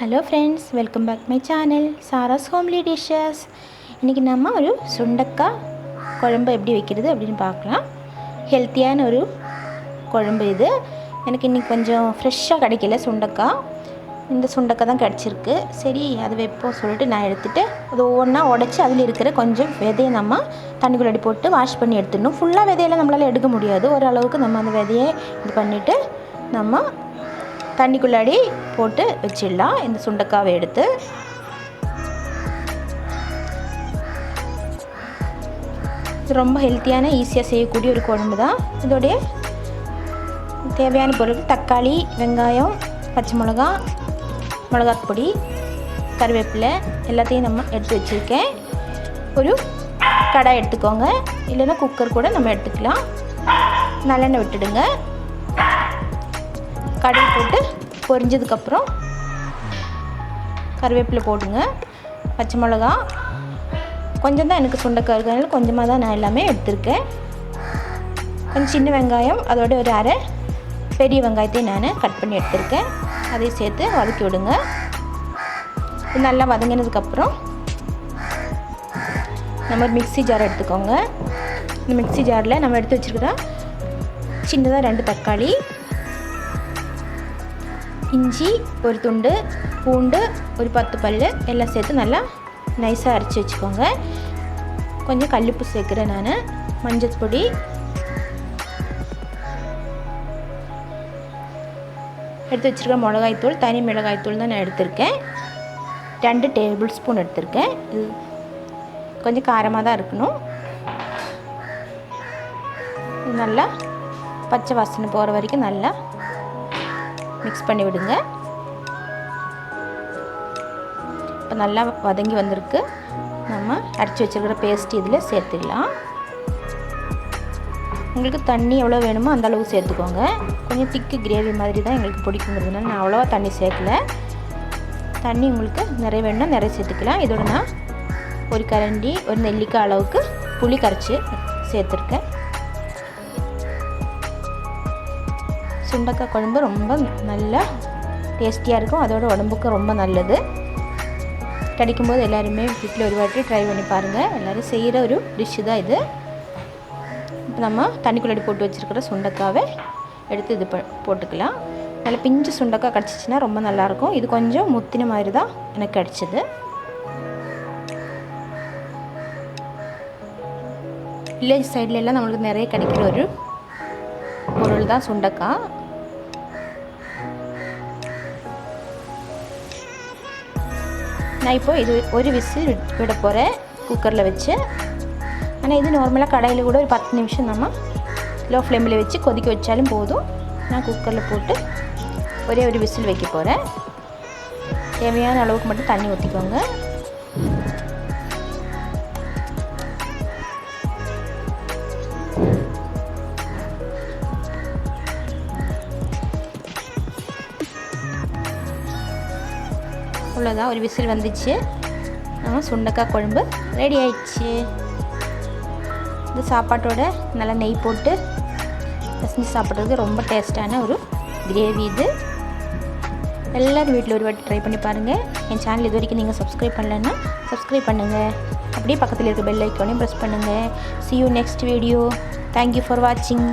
Hello friends, welcome back to my channel Zaaras homely dishes. இன்னைக்கு நாம ஒரு சுண்டக்கா குழம்பு எப்படி வைக்கிறது அப்படினு பார்க்கலாம். ஹெல்தியான ஒரு குழம்பு இது. எனக்கு இன்னைக்கு கொஞ்சம் ஃப்ரெஷ்ஷா கிடைக்கல சுண்டக்கா. இந்த சுண்டக்கா தான் கிடைச்சிருக்கு. சரி அது வெப்போ சொல்லிட்டு நான் எடுத்துட்டு அது ஒவ்வொண்ணா உடைச்சு அதில இருக்கிற கொஞ்சம் விதையை நம்ம தண்ணிக்குள்ள போட்டு வாஷ் பண்ணி எடுத்துடணும். ஃபுல்லா விதையெல்லாம் நம்மளால எடுக்க முடியாது. ஒரு அளவுக்கு நம்ம அந்த விதையை இது பண்ணிட்டு நம்ம தண்ணிக்குள்ளாடி போட்டு வச்சிடலாம். இந்த சுண்டக்காவை எடுத்து இது ரொம்ப ஹெல்த்தியான ஈஸியாக செய்யக்கூடிய ஒரு குழம்பு தான். இதோடைய தேவையான பொருட்கள் தக்காளி, வெங்காயம், பச்சை மிளகாய், மிளகாய் பொடி, கருவேப்பிலை எல்லாத்தையும் நம்ம எடுத்து வச்சுருக்கேன். ஒரு கடாய் எடுத்துக்கோங்க, இல்லைன்னா குக்கர் கூட நம்ம எடுத்துக்கலாம். நல்லெண்ணெய் விட்டுடுங்க. கடாய் போட்டு பொரிஞ்சதுக்கப்புறம் கருவேப்பிலை போடுங்க. பச்சை மிளகா கொஞ்சம் தான் எனக்கு சுண்டக்காய் இருக்கிறதுனால கொஞ்சமாக தான் நான் எல்லாமே எடுத்திருக்கேன். கொஞ்சம் சின்ன வெங்காயம், அதோட ஒரு அரை பெரிய வெங்காயத்தையும் நான் கட் பண்ணி எடுத்திருக்கேன். அதையும் சேர்த்து வதக்கி விடுங்க. இது நல்லா வதங்கினதுக்கப்புறம் நம்ம ஒரு மிக்ஸி ஜார் எடுத்துக்கோங்க. இந்த மிக்ஸி ஜாரில் நம்ம எடுத்து வச்சுருக்கிற சின்னதாக 2 தக்காளி, இஞ்சி ஒரு துண்டு, பூண்டு ஒரு 10 பல்லு எல்லாம் சேர்த்து நல்லா நைஸாக அரைச்சி வச்சுக்கோங்க. கொஞ்சம் கல்லுப்பு சேர்க்குறேன் நான். மஞ்சள் பொடி, எடுத்து வச்சுருக்க மிளகாய்த்தூள், தனி மிளகாய்த்தூள் தான் நான் எடுத்திருக்கேன். 2 டேபிள் ஸ்பூன் எடுத்திருக்கேன். இது கொஞ்சம் காரமாக தான் இருக்கணும். இது நல்லா பச்சை வாசனை போகிற வரைக்கும் நல்லா மிக்ஸ் பண்ணி விடுங்க. இப்போ நல்லா வதங்கி வந்திருக்கு. நம்ம அரைச்சி வச்சுருக்கிற பேஸ்ட் இதில் சேர்த்துக்கலாம். உங்களுக்கு தண்ணி எவ்வளோ வேணுமோ அந்த அளவு சேர்த்துக்கோங்க. கொஞ்சம் திக்கு கிரேவி மாதிரி தான் எங்களுக்கு பிடிக்குங்கிறதுனால நான் அவ்வளோவா தண்ணி சேர்க்கல. தண்ணி உங்களுக்கு நிறைய வேணும்னா நிறைய சேர்த்துக்கலாம். இதோட நான் ஒரு கரண்டி ஒரு நெல்லிக்காய் அளவுக்கு புளி கரைச்சி சேர்த்துருக்கேன். சுண்டக்காய் குழம்பு ரொம்ப நல்லா டேஸ்டியாக இருக்கும். அதோட உடம்புக்கு ரொம்ப நல்லது. கிடைக்கும்போது எல்லாருமே வீட்டில் ஒரு வாட்டி ட்ரை பண்ணி பாருங்கள். எல்லோரும் செய்கிற ஒரு டிஷ்ஷு தான் இது. இப்போ நம்ம தண்ணிக்குள்ளடி போட்டு வச்சுருக்கிற சுண்டக்காவை எடுத்து இது போட்டுக்கலாம். நல்லா பிஞ்சு சுண்டக்காய் கிடச்சிச்சின்னா ரொம்ப நல்லாயிருக்கும். இது கொஞ்சம் முத்தின மாதிரி தான் எனக்கு கிடச்சிது. வில்லேஜ் சைட்லலாம் நம்மளுக்கு நிறைய கிடைக்கிற ஒரு பொருள் தான் சுண்டக்காய். நான் இப்போ இது ஒரு விசில் விட போகிறேன் குக்கரில் வச்சு. ஆனால் இது நார்மலாக கடாயில் கூட ஒரு 10 நிமிஷம் நம்ம லோ ஃப்ளேமில் வச்சு கொதிக்க வச்சாலும் போதும். நான் குக்கரில் போட்டு ஒரே ஒரு விசில் வைக்க போகிறேன். தேவையான அளவுக்கு மட்டும் தண்ணி ஊற்றிக்கோங்க. அவ்வளோதான், ஒரு விசில் வந்துச்சு. நம்ம சுண்டக்காய் குழம்பு ரெடி ஆயிடுச்சு. இந்த சாப்பாட்டோட நல்லா நெய் போட்டு பசஞ்சு சாப்பிட்றதுக்கு ரொம்ப டேஸ்ட்டான ஒரு கிரேவி இது. எல்லோரும் வீட்டில் ஒரு வாட்டி ட்ரை பண்ணி பாருங்கள். என் சேனல் இது வரைக்கும் நீங்கள் சப்ஸ்கிரைப் பண்ணலைன்னா சப்ஸ்கிரைப் பண்ணுங்கள். அப்படியே பக்கத்தில் இருக்க பெல் ஐக்கானையும் ப்ரெஸ் பண்ணுங்கள். See you next video. Thank you for watching.